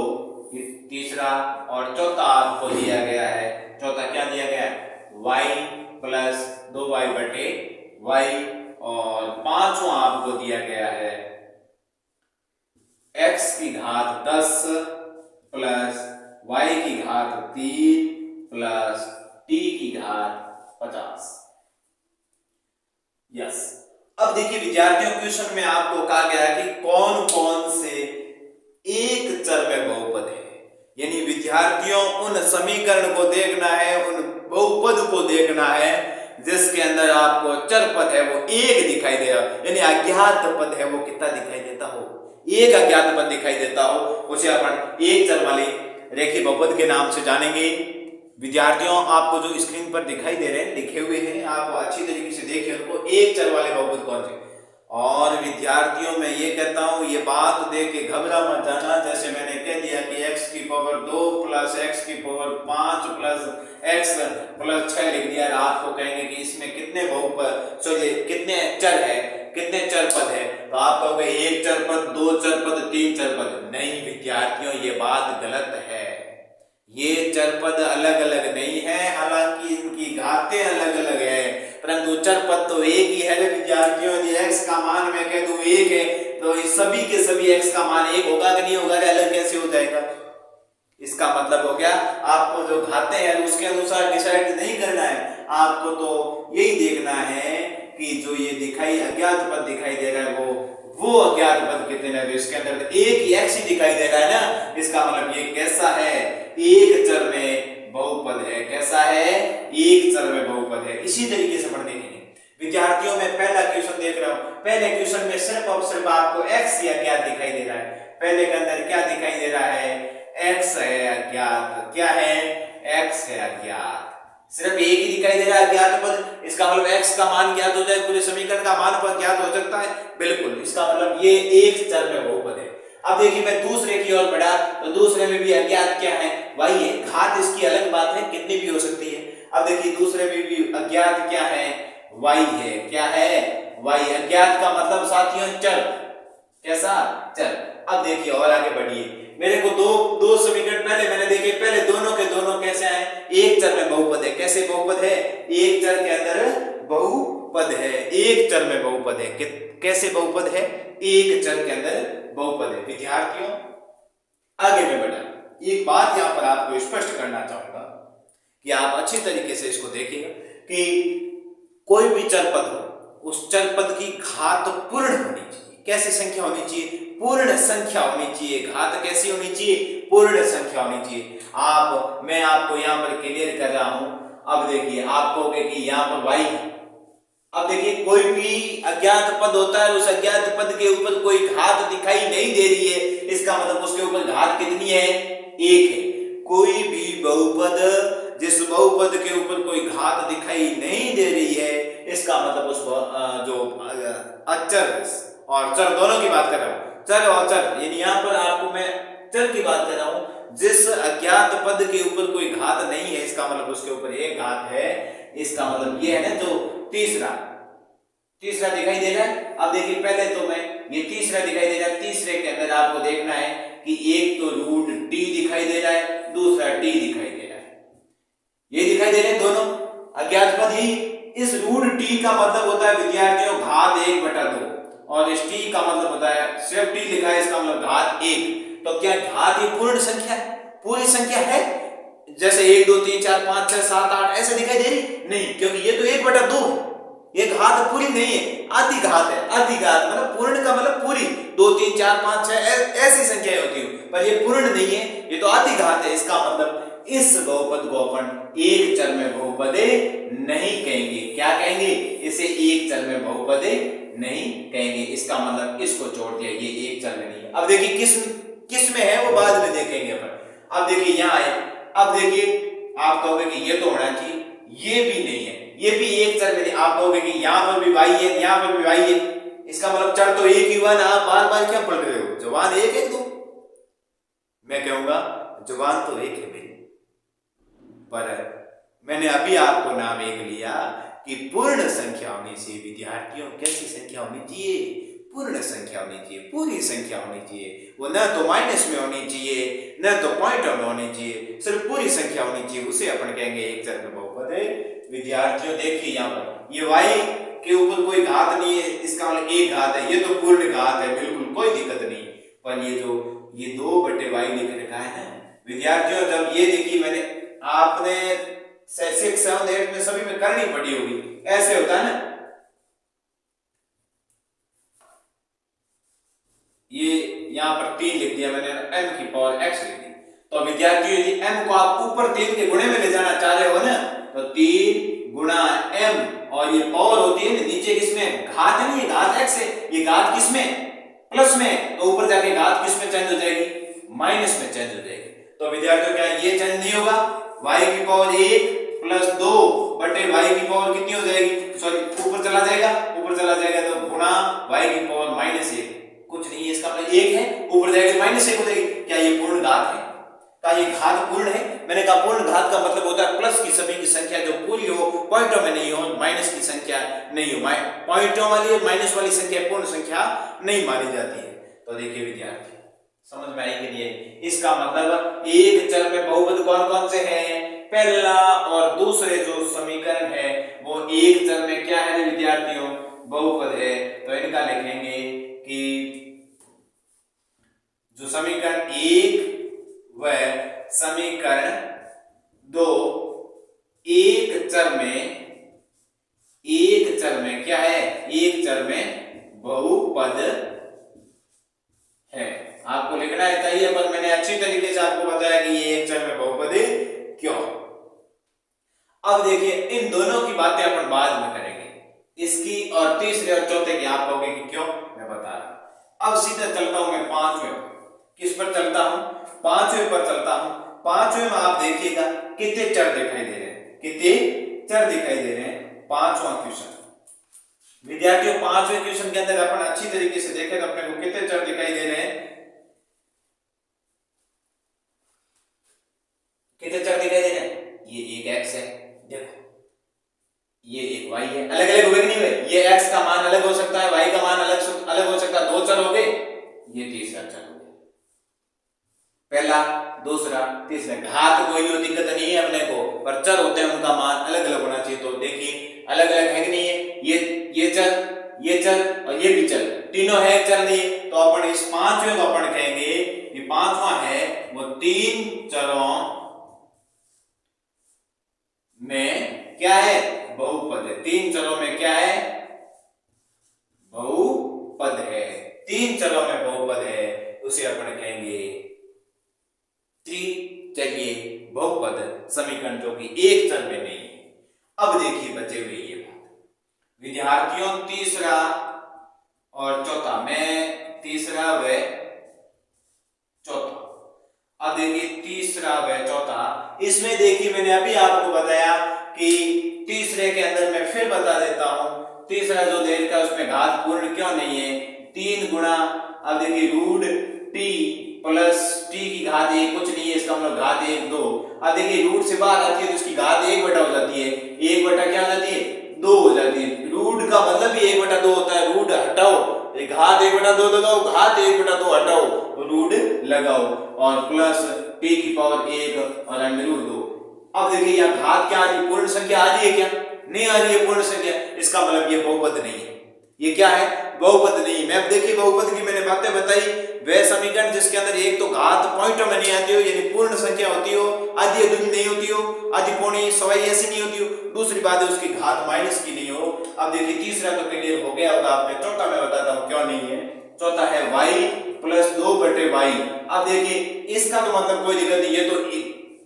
तीसरा। और चौथा आपको दिया गया है, चौथा क्या दिया गया है, y + 2y/y, और पांचवा आपको दिया गया है x⁻10 plus y⁻3 plus t⁻50। Yes, अब देखिए विद्यार्थियों क्वेश्चन में आपको कहा गया है कि कौन कौन से एक चर में बहुपद है, यानी विद्यार्थियों उन समीकरण को देखना है, उन बहुपद को देखना है जिसके अंदर आपको चर पद है वो एक दिखाई दे रहा हो, यानी अज्ञात पद है वो कितना दिखाई देता हो, एक अज्ञात पद दिखाई देता हो, उसे अपन एक चर वाले रेखीय बहुपद के नाम से जानेंगे। विद्यार्थियों आपको जो स्क्रीन पर दिखाई दे रहे हैं, लिखे हुए हैं, आप अच्छी तरीके से देखिए उनको, एक चर वाले बहुपद कौन से। और विद्यार्थियों मैं ये कहता हूं, ये बात देख के घबरा मत जाना, जैसे मैंने कह दिया कि x⁻2 plus x⁻5 plus x+6 लिख दिया, आपको कहेंगे कि इसमें कितने बहुपद, कितने चर है, कितने चर पद है? तो आप कहोगे एक चर पद, दो चर पद, तीन चर पद। नहीं विद्यार्थियों, ये बात गलत है। ये चर पद अलग अलग नहीं है, हालांकि इनकी घातें अलग अलग है, परंतु चर पद तो एक ही है विद्यार्थियों। यदि x का मान मैं कह दूं एक है तो इस सभी के सभी x का मान एक होगा कि नहीं होगा? अलग कैसे हो जाएगा? इसका मतलब हो गया आपको जो घातें हैं उसके अनुसार डिसाइड नहीं करना है, आपको तो यही देखना है कि जो ये दिखाई अज्ञात पद दिखाई दे रहा है वो अज्ञात पद कितने हैं। इसके अंदर एक ही x ही दिखाई दे रहा है ना, इसका मतलब ये कैसा है? एक चर में बहुपद है। कैसा है? एक चर में बहुपद है। इसी तरीके से पढ़ने के लिए विद्यार्थियों में पहला क्वेश्चन देख रहा हूं। पहले क्वेश्चन में सिर्फ और सिर्फ आपको x ही अज्ञात दिखाई दे रहा है। पहले के अंदर क्या दिखाई दे रहा है? x है अज्ञात। क्या है? x है अज्ञात। सिर्फ एक ही दिखाई दे रहा है अज्ञात पद। इसका मतलब x का मान ज्ञात हो जाए, पूरे समीकरण का मान पर ज्ञात हो सकता है? बिल्कुल। इसका मतलब ये एक चर में बहुपद है। अब देखिए मैं दूसरे की ओर बढ़ा तो दूसरे में भी अज्ञात क्या है? y है। घात इसकी अलग बात है, कितनी भी हो सकती है। अब देखिए दूसरे में भी अज्ञात क्या है? y है। क्या है? y। अज्ञात का मतलब साथियों चर। कैसा? चर। अब देखिए और आगे बढ़िए, मेरे को दो समीकरण पहले मैंने देखे, पहले दोनों के दोनों कैसे आए? एक चर में बहुपद है। कैसे बहुपद है? एक चर के अंदर बहुपद है। एक चर में बहुपद है। कैसे बहुपद है? एक चर के अंदर बहुपद है। विद्यार्थियों आगे में बढ़ा, एक बात यहां पर आपको स्पष्ट करना चाहूंगा कि आप अच्छी तरीके से इसको देखिएगा कि कोई भी चर पद हो, उस चर पद की घात पूर्ण होनी चाहिए। कैसी संख्या होनी चाहिए? पूर्ण संख्या होनी चाहिए। घात कैसी होनी चाहिए? पूर्ण संख्या होनी चाहिए। मैं आपको यहाँ पर क्लियर कर रहा हूं। अब देखिए आप कहोगे कि यहाँ पर y है। अब देखिए कोई भी अज्ञात पद होता है, उस अज्ञात पद के ऊपर कोई घात दिखाई नहीं दे रही है, इसका मतलब उसके ऊपर घात कितनी है? एक है। कोई भी बहुपद जिस बहुपद के ऊपर कोई घात दिखाई नहीं दे रही है, इसका मतलब उस जो अचर और चर दोनों की बात कर रहा हूं, चर और चर, यानी यहां पर आपको मैं चर की बात कर रहा हूं। जिस अज्ञात पद के ऊपर कोई घात नहीं है, इसका मतलब उसके ऊपर एक घात है। इसका मतलब ये है ना जो तीसरा दिखाई दे रहा है। अब देखिए पहले तो मैं ये तीसरा दिखाई दे रहा है, तीसरे के अंदर आपको देखना है कि एक तो रूट t दिखाई दे रहा है, दूसरा t दिखाई दे रहा है। ये दिखाई दे रहे हैं दोनों अज्ञात पद ही। इस रूट t का मतलब होता है विद्यार्थियों घात 1/2 और इस t का मतलब होता है सिर्फ t लिखा है, इसका मतलब घात 1। तो क्या घात ये पूर्ण संख्या है? पूरी संख्या है? जैसे 1 2 3 4 5 6 7 8 ऐसे दिखाई दे रही नहीं, क्योंकि ये तो 1/2 है। ये घात पूरी नहीं है, आधी घात है। आधी घात मतलब पूर्ण का मतलब पूरी 2 3 4 5 6 ऐसी संख्याएं होती है, पर ये पूर्ण नहीं है, ये तो आधी घात है। इसका मतलब इस बहुपद को अपन एक चर में बहुपदे नहीं कहेंगे। क्या कहेंगे? इसे एक चर में बहुपदे नहीं कहेंगे। इसका मतलब इसको छोड़ दिया, ये एक चर में नहीं है। अब देखिए किस में है वो बाद में देखेंगे अपन। अब देखिए यहाँ है। अब देखिए आप कहोगे कि ये तो होना चाहिए, ये भी नहीं है, ये भी एक चर में नहीं। आप कहोगे कि यहाँ पर भी y है, यहाँ पर भी y है, इसका मतलब चर तो एक ही हुआ ना। आप बार बार क्या पढ़ रहे हो? जवान एक है तो मैं कहूंगा जवान तो एक है मेरी, पर मैंने अभी आपको नाम एक लिया कि पूर्ण संख्या होनी चाहिए। विद्यार्थियों कैसी संख्या होनी चाहिए? पूर्ण संख्या होनी चाहिए, पूरी संख्या होनी चाहिए। वो न तो माइनस में होनी चाहिए, न तो पॉइंट में होनी चाहिए, सिर्फ पूरी संख्या होनी चाहिए। उसे अपन कहेंगे एक चर में बहुपद है। विद्यार्थियों देखिए यहाँ पर ये y के ऊपर कोई घात नहीं है, इसका मतलब एक घात है, ये तो पूर्ण घात है, बिल्कुल कोई दिक्कत नहीं। पर ये जो ये 2/y लिख रखा है ना विद्यार्थियों, जब ये देखिए मैंने आपने 6 7 8 में सभी में करनी पड़ी होगी, ऐसे होता है ना। ये यहाँ पर 3 लिख दिया मैंने, m की पावर x लिख दी। तो विद्यार्थियों यदि m को आप ऊपर 3 के गुणे में ले जाना चाह रहे हो ना, तो 3 गुणा m और ये पावर होती है ना नीचे किसमें? घात नहीं है, घात x है, ये घात किसमें? प्लस में। तो ऊपर जाके घात किसमें चेंज हो जाएगी? माइनस में चेंज हो जाएगी। तो विद्यार्थियों क्या ये चेंज नहीं होगा? y की पावर 1 प्लस 2 बटे y की पावर कितनी हो जाएगी? सॉरी ऊपर चला जाएगा, ऊपर चला जाएगा तो गुणा y की पावर -1। कुछ नहीं है, इसका मतलब 1 है, ऊपर जाएगा -1 हो जाएगी। क्या ये पूर्ण घात है? का ये घात पूर्ण है? मैंने कहा पूर्ण घात का मतलब होता है प्लस की सभी की संख्या जो पूरी हो, पॉइंटों में नहीं हो, माइनस की संख्या नहीं हो। पॉइंटों वाली और माइनस वाली संख्या पूर्ण संख्या नहीं मानी जाती है। तो देखिए विद्यार्थी, समझ में आई कि नहीं? इसका मतलब एक चर में बहुपद कौन कौन से हैं? पहला और दूसरे जो समीकरण है वो एक चर में क्या है विद्यार्थियों? बहुपद है। तो इनका लिखेंगे कि जो समीकरण 1 व समीकरण 2 एक चर में क्या है? एक चर में बहुपद है। आपको लिखना है चाहिए, पर मैंने अच्छी तरीके से आपको बताया कि ये एक चर में बहुपद है क्यों। अब देखिए इन दोनों की बातें अपन बाद में करेंगे, इसकी और तीसरे और चौथे की आप कहोगे कि क्यों, मैं बता रहा हूं। अब सीधा चलता हूं मैं पांचवें पर। किस पर चलता हूं? पांचवें पर चलता हूं। पांचवें में आप देखिएगा कितने चर दिखाई दे रहे हैं, कितने चर दिखाई दे रहे हैं। पांचवा क्वेश्चन विद्यार्थियों, पांचवें क्वेश्चन के अंदर अपन अच्छी तरीके से देखें तो अपने को कितने चर दिखाई दे रहे हैं? कितने चर दिखाई दे रहे हैं? ये एक x है, देखो ये एक y है। अलग अलग हुए नहीं हुए? ये x का मान अलग हो सकता है, y का मान अलग हो सकता है। दो चर हो गए, ये तीसरा चर हो गया। पहला, दूसरा, तीसरा। घात कोई भी दिक्कत नहीं है अपने को, पर चर होते हैं उनका मान अलग अलग होना चाहिए। तो देखिए अलग अलग है कि नहीं है? ये चर और ये भी चर, तीनों है चर नहीं। तो अपन इस पांचवें को अपन कहेंगे ये पांचवा है वो तीन चरों में क्या है? बहुपद है। तीन चरों में क्या है? बहुपद है। तीन चरों में बहुपद है, उसे अपन कहेंगे त्रिचरीय बहुपद समीकरण, जो कि एक चर में नहीं है। अब देखिए बचे हुए ये बात विद्यार्थियों, तीसरा और चौथा, मैं तीसरा व चौथा। अब देखिए तीसरा व चौथा, इसमें देखिए मैंने अभी आपको बताया कि तीसरे के अंदर मैं फिर बता देता हूं, तीसरा जो दे रखा है उसमें घात पूर्ण क्यों नहीं है? 3 गुणा, अब देखिए रूट टी प्लस टी की घात 1 कुछ नहीं है, इसका मतलब घात 1 2। अब देखिए रूट से बाहर आती है तो इसकी घात 1 बटा हो जाती है। 1 बटा क्या हो जाती है? 2 हो जाती है। रूट का मतलब भी 1 बटा 2 होता है। रूट हटाओ, घात 1 बटा 2 लगाओ, घात 1 बटा 2 हटाओ, रूट लगाओ और प्लस टी की पावर 1 और अंडर रूट 2। अब देखिए यहाँ घात क्या आ रही है? पूर्ण संख्या आ रही है क्या? नहीं आ रही है पूर्ण संख्या। इसका मतलब ये बहुपद नहीं है। ये क्या है? बहुपद नहीं। मैं अब देखिए बहुपद की मैंने बातें बताई, वह समीकरण जिसके अंदर एक तो घात पॉइंटों में नहीं आती हो, यानी पूर्ण संख्या होती हो, आधी अधूरी नहीं होती हो, आधी पौनी सवाई ऐसी नहीं होती हो। दूसरी बात है उसकी घात माइनस की नहीं हो। अब देखिए तीसरा तो क्लियर हो गया होगा आपने। चौथा मैं बताता हूँ क्यों नहीं है। चौथा है y प्लस 2/y। अब देखिए इसका तो मतलब कोई दिक्कत नहीं है, तो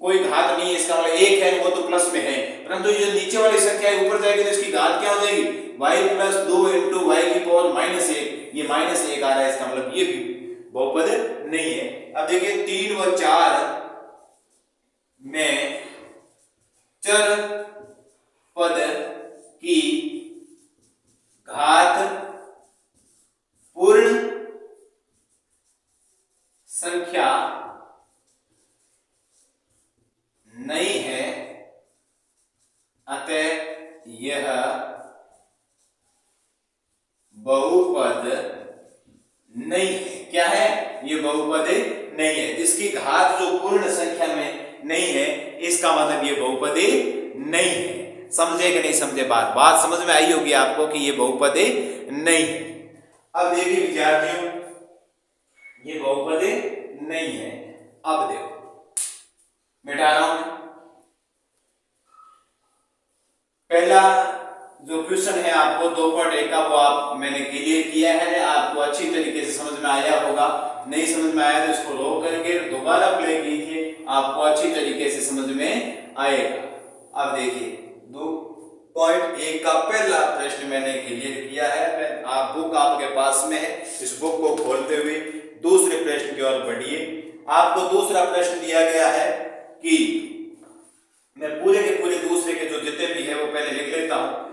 कोई घात नहीं है, इसका मतलब एक है वो तो प्लस में है, परंतु ये नीचे वाली संख्या ऊपर जाएगी तो इसकी घात क्या हो जाएगी? y प्लस 2 इंटू y की पावर -1। ये -1 आ रहा है, इसका मतलब ये भी बहुपद नहीं है। अब देखिए 3 व 4 में चर पद की घात पूर्ण संख्या नहीं है, अतः यह बहुपद नहीं है। क्या है? ये बहुपद नहीं है। इसकी घात जो पूर्ण संख्या में नहीं है, इसका मतलब ये बहुपद नहीं है। समझे कि नहीं समझे? बात समझ में आई होगी आपको कि ये बहुपद नहीं है। अब देखिए विद्यार्थियों, ये बहुपद नहीं है। अब देखो मिटा रहा हूं। पहला जो क्वेश्चन है आपको 2.1 का, वो आप मैंने क्लियर किया है, आपको अच्छी तरीके से समझ में आया होगा। नहीं समझ में आया तो इसको रोक करके दोबारा प्ले कीजिए, आपको अच्छी तरीके से समझ में आएगा। अब देखिए 2.1 का पहला प्रश्न मैंने क्लियर किया है। आप बुक आपके पास में है, इस बुक को खोलते हुए दूसरे प्रश्न की ओर बढ़िए। आपको दूसरा प्रश्न दिया गया है कि मैं पूरे के पूरे दूसरे के जो जितने भी है वो पहले लिख लेता हूं।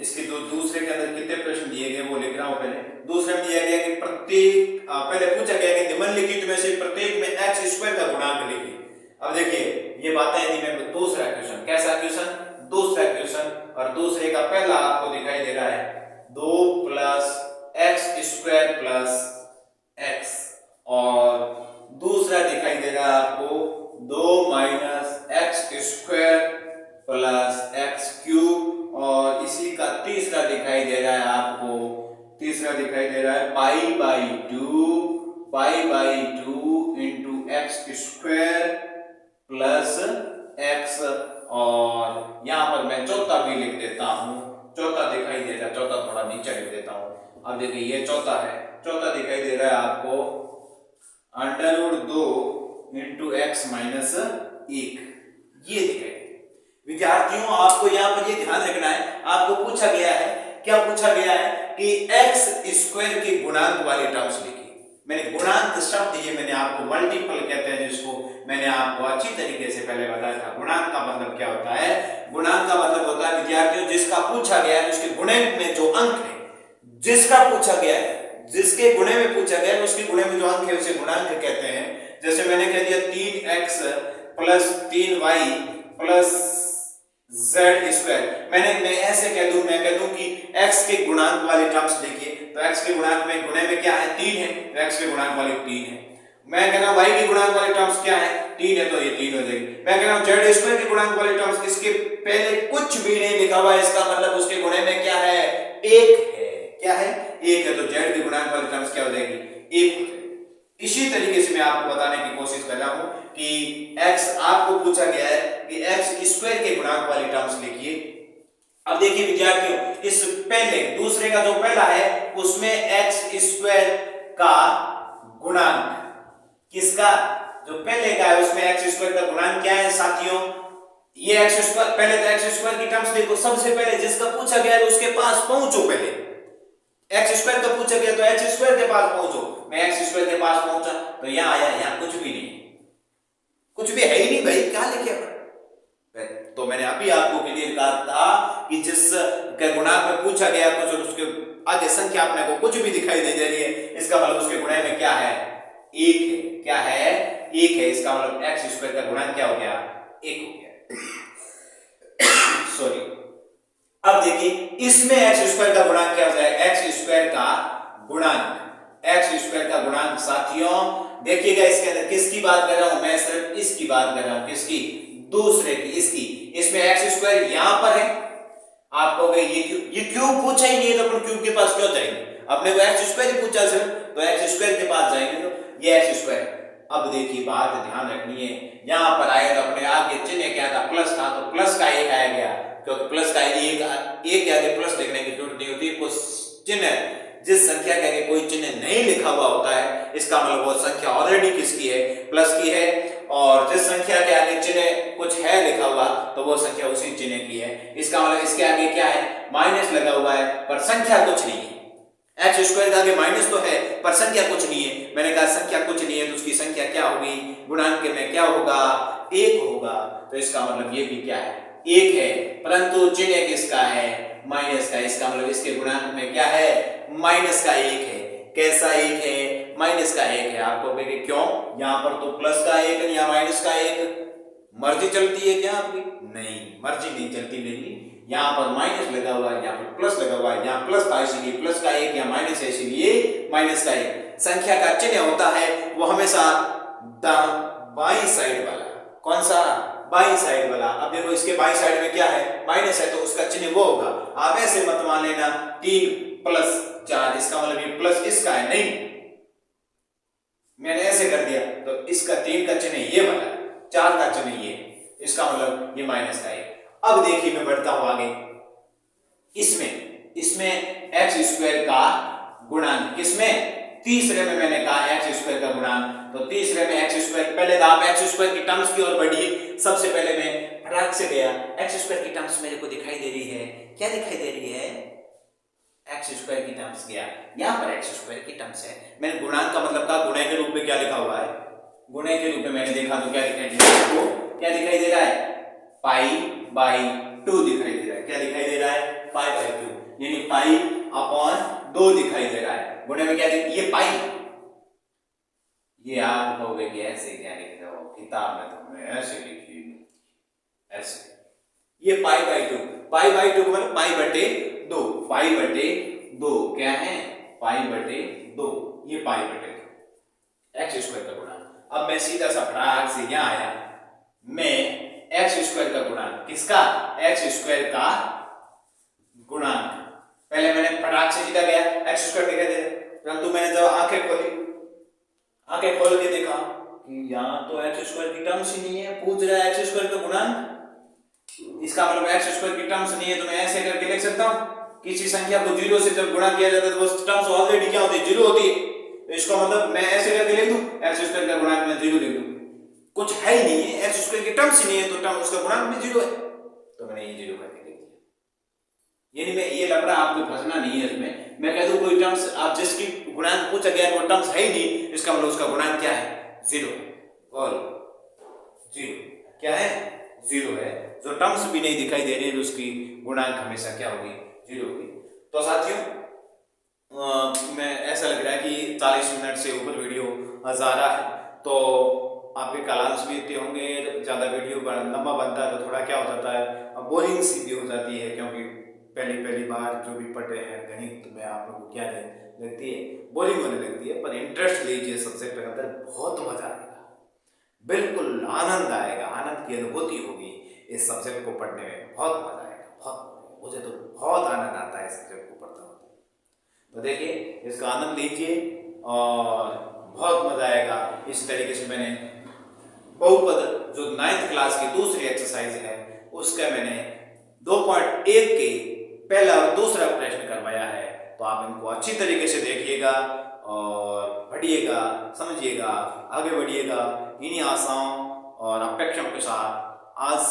इसके जो दूसरे के अंदर कितने प्रश्न दिए गए वो लिख रहा हूं पहले। दूसरे में दिया गया कि प्रत्येक, पहले पूछा गया कि निम्नलिखित में से प्रत्येक में x² का गुणांक लिखिए। अब देखिए ये बातें यदि मैं दूसरा क्वेश्चन, कैसा क्वेश्चन, दूसरा क्वेश्चन, और दूसरे का पहला आपको दिखाई दे रहा है 2 plus x square plus x, और दूसरा दिखाई दे रहा है आपको 2 minus x square plus x cube, और इसी का तीसरा दिखाई दे रहा है आपको, तीसरा दिखाई दे रहा है pi by two into x square plus x, और यहां पर मैं चौथा भी लिख देता हूं, चौथा दिखाई दे रहा है, चौथा थोड़ा नीचे लिख देता हूं। अब देखिए ये चौथा है, चौथा दिखाई दे रहा है आपको √2 इंटू एक्स माइनस 1, ये दिखाई। विद्यार्थियों आपको यहाँ पर ये ध्यान रखना है, आपको पूछा गया है, क्या पूछा गया है कि एक्स स्क्वायर के गुणांक वाले टर्म्स लिखिए। मैंने गुणांक शब्द ये मैंने आपको मल्टीपल कहते हैं, जिसको मैंने आपको अच्छी तरीके से पहले बताया था। गुणांक का मतलब क्या होता है, गुणांक का मतलब होता है विद्यार्थियों जिसका पूछा गया है, उसके गुणे में जो अंक है, जिसका पूछा गया है, जिसके गुणे में पूछा गया है, उसके गुणे में जो अंक है उसे गुणांक कहते हैं। जैसे मैंने कह दिया 3x plus 3y plus z square, मैं ऐसे कह दूं, मैं कह दूं कि x के गुणांक वाले टर्म्स देखिए, तो x के गुणांक में गुणे में क्या है 3 है, तो x के गुणांक वाले 3 है। मैं कह रहा हूं y के गुणांक वाले टर्म्स क्या है 3 है, तो ये 3 हो जाएगी। मैं कह रहा हूं z स्क्वायर के गुणांक वाले टर्म्स, इसके पहले कुछ भी नहीं लिखा हुआ है, इसका मतलब उसके गुणे में क्या है 1 है, क्या है 1 है, तो z के गुणांक वाले टर्म्स क्या हो जाएगी 1 हो जाएगी। इसी तरीके से मैं आपको बताने की कोशिश कर रहा हूं कि x आपको पूछा गया है कि x स्क्वायर के गुणांक वाले टर्म्स लिखिए। अब देखिए विद्यार्थियों, इस पहले दूसरे का जो पहला है उसमें x स्क्वायर का गुणांक, किसका, जो पहले का है उसमें x स्क्वायर का गुणांक क्या है साथियों, ये x स्क्वायर, पहले तो x स्क्वायर की टर्म्स देखो, सबसे पहले जिसका पूछा गया है उसके पास पहुंचो, पहले एक्स स्क्वायर का पूछा गया तो एक्स स्क्वायर के पास पहुंचो। मैं एक्स स्क्वायर के पास पहुंचा तो यहां आया, यहां कुछ भी नहीं, कुछ भी है ही नहीं भाई, क्या लिखे। तो मैंने अभी आपको क्लियर कहा था कि जिस के गुणांक में पूछा गया कुछ और उसके आगे संख्या अपने को कुछ भी दिखाई दे रही है, इसका मतलब उसके गुणे में क्या है 1 है, क्या है 1 है, इसका मतलब एक्स स्क्वायर का गुणांक क्या हो गया 1 हो गया। सॉरी, अब देखिए इसमें एक्स स्क्वायर का गुणांक क्या हो जाएगा, एक्स स्क्वायर का गुणांक, एक्स स्क्वायर का गुणांक साथियों देखिएगा इसके अंदर किसकी बात कर रहा हूं मैं, सिर्फ इसकी बात कर रहा हूं, किसकी, दूसरे की, इसकी। इसमें एक्स स्क्वायर यहां पर है, आप कहोगे ये क्यूब पूछा ही नहीं है तो अपन क्यूब के पास क्यों जाएंगे, अपने को एक्स स्क्वायर ही पूछा सिर्फ, तो एक्स स्क्वायर के पास जाएंगे, तो ये एक्स स्क्वायर। अब देखिए बात ध्यान रखनी है, यहां पर आया तो अपने आगे चिन्ह क्या था प्लस था, तो प्लस का 1 आया गया, क्योंकि प्लस का एक के आगे प्लस लिखने की जरूरत नहीं होती। कुछ चिन्ह, जिस संख्या के आगे कोई चिन्ह नहीं लिखा हुआ होता है, इसका मतलब वो संख्या ऑलरेडी किसकी है, प्लस की है, और जिस संख्या के आगे चिन्ह कुछ है लिखा हुआ तो वो संख्या उसी चिन्ह की है। इसका मतलब इसके आगे क्या है, माइनस लगा हुआ है पर संख्या कुछ नहीं है। एक्स स्क्वायर के आगे माइनस तो है पर संख्या कुछ नहीं है, मैंने कहा संख्या कुछ नहीं है तो उसकी संख्या क्या होगी, गुणांक में क्या होगा 1 होगा, तो इसका मतलब ये भी क्या है 1 है, परंतु चिन्ह किसका है माइनस का, इसका मतलब इसके गुणांक में क्या है माइनस का 1 है। कैसा 1 है, माइनस का 1 है। आपको कहेंगे क्यों, यहां पर तो प्लस का 1 है, यहां माइनस का 1, मर्जी चलती है क्या आपकी, नहीं मर्जी नहीं चलती मेरी, यहां पर माइनस लगा हुआ है, यहां पर प्लस लगा हुआ है, यहां प्लस था इसलिए प्लस का 1, यहां माइनस है इसलिए माइनस का 1। संख्या का चिन्ह होता है वो हमेशा बाई साइड वाला, कौन सा बाई साइड वाला। अब देखो इसके बाई साइड में क्या है माइनस है, तो उसका चिन्ह वो होगा। आप ऐसे मत मान लेना 3 प्लस 4, इसका मतलब ये प्लस इसका है, नहीं मैंने ऐसे कर दिया तो इसका 3 का चिन्ह ये वाला, 4 का चिन्ह ये, इसका मतलब ये माइनस का 1। अब देखिए मैं बढ़ता हूं आगे, इसमें एक्स स्क्वायर का गुणांक, किसमें तीसरे में मैंने कहा एक्स स्क्वायर का गुणांक, तो तीसरे में एक्स स्क्वायर, पहले तो आप एक्स स्क्वायर की टर्म्स की ओर बढ़िए। सबसे पहले मैं फटाक से गया, एक्स स्क्वायर की टर्म्स मेरे को दिखाई दे रही है, क्या दिखाई दे रही है एक्स स्क्वायर की टर्म्स गया, यहां पर एक्स स्क्वायर की टर्म्स है। मैंने गुणांक का मतलब कहा, गुणे के रूप में क्या लिखा हुआ है, गुणे के रूप में मैंने देखा तो क्या दिखाई दे रहा है, क्या दिखाई दे रहा है पाई बाई 2 दिखाई दे रहा है, क्या दिखाई दे रहा है पाई बाई 2, यानी पाई अपॉन 2 दिखाई दे रहा है। गुणे में क्या ये पाई, ये आप कहोगे कि ऐसे क्या लिख रहे हो, किताब में तो हमने ऐसे लिखी, ऐसे। ये pi by two, pi by two मतलब पाई बटे दो, पाई बटे दो क्या है, पाई बटे दो, ये पाई बटे दो एक्स स्क्वायर का गुणांक। अब मैं सीधा सा फटाक से यहां आया, मैं एक्स स्क्वायर का गुणांक, किसका, एक्स स्क्वायर का गुणांक, पहले मैंने फटाक से सीधा गया एक्स स्क्वायर दिखाई दे, परंतु मैंने जब आंखें खोली, आंखें खोल के देखा कि यहाँ तो एक्स स्क्वायर की टर्म्स ही नहीं है, पूछ रहा है एक्स स्क्वायर का गुणांक, इसका मतलब एक्स स्क्वायर की टर्म्स नहीं है, तो मैं ऐसे करके लिख सकता हूं, किसी संख्या को जीरो से जब गुणा किया जाता है तो वो टर्म्स ऑलरेडी क्या होती है, जीरो होती है, तो इसका मतलब मैं ऐसे करके लिख दूं, एक्स स्क्वायर का गुणांक मैं जीरो लिख दूं, कुछ है ही नहीं है, एक्स स्क्वायर की टर्म्स ही नहीं है, तो टर्म उसका गुणांक भी जीरो है, तो मैंने ये जीरो करके लिख दिया। यानी मैं ये लग रहा आपको फंसना नहीं है इसमें, मैं कह दूं कोई टर्म्स आप जिसकी गुणांक पूछा गया वो टर्म्स है ही नहीं, इसका मतलब उसका गुणांक क्या है, जीरो, और जीरो क्या है, जीरो है, जो टर्म्स भी नहीं दिखाई दे रही है उसकी गुणांक हमेशा क्या होगी, जीरो होगी। तो साथियों मैं ऐसा लग रहा है कि 40 मिनट से ऊपर वीडियो जा रहा है, तो आपके कलांश भी इतने होंगे, ज़्यादा वीडियो लंबा बनता है तो थोड़ा क्या हो जाता है, बोरिंग सी भी हो जाती है, क्योंकि पहली बार जो भी पढ़े हैं गणित में आप लोगों को क्या लगती है, बोरिंग होने लगती है, पर इंटरेस्ट लीजिए सब्जेक्ट के अंदर, बहुत मजा आएगा, बिल्कुल आनंद आएगा, आनंद की अनुभूति होगी इस सब्जेक्ट को पढ़ने में, बहुत मजा आएगा, बहुत, मुझे तो बहुत आनंद आता है इस सब्जेक्ट को पढ़ता हूँ। तो देखिए इसका आनंद लीजिए और बहुत मजा आएगा। इस तरीके से मैंने बहुपद जो 9th क्लास की दूसरी एक्सरसाइज है उसका मैंने 2.1 के पहला और दूसरा प्रश्न करवाया है, तो आप इनको अच्छी तरीके से देखिएगा और पढ़िएगा, समझिएगा, आगे बढ़िएगा इन्हीं आशाओं और अपेक्षाओं के साथ। आज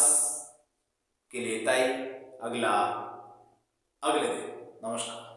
के लिए इतना ही, अगले दिन, नमस्कार।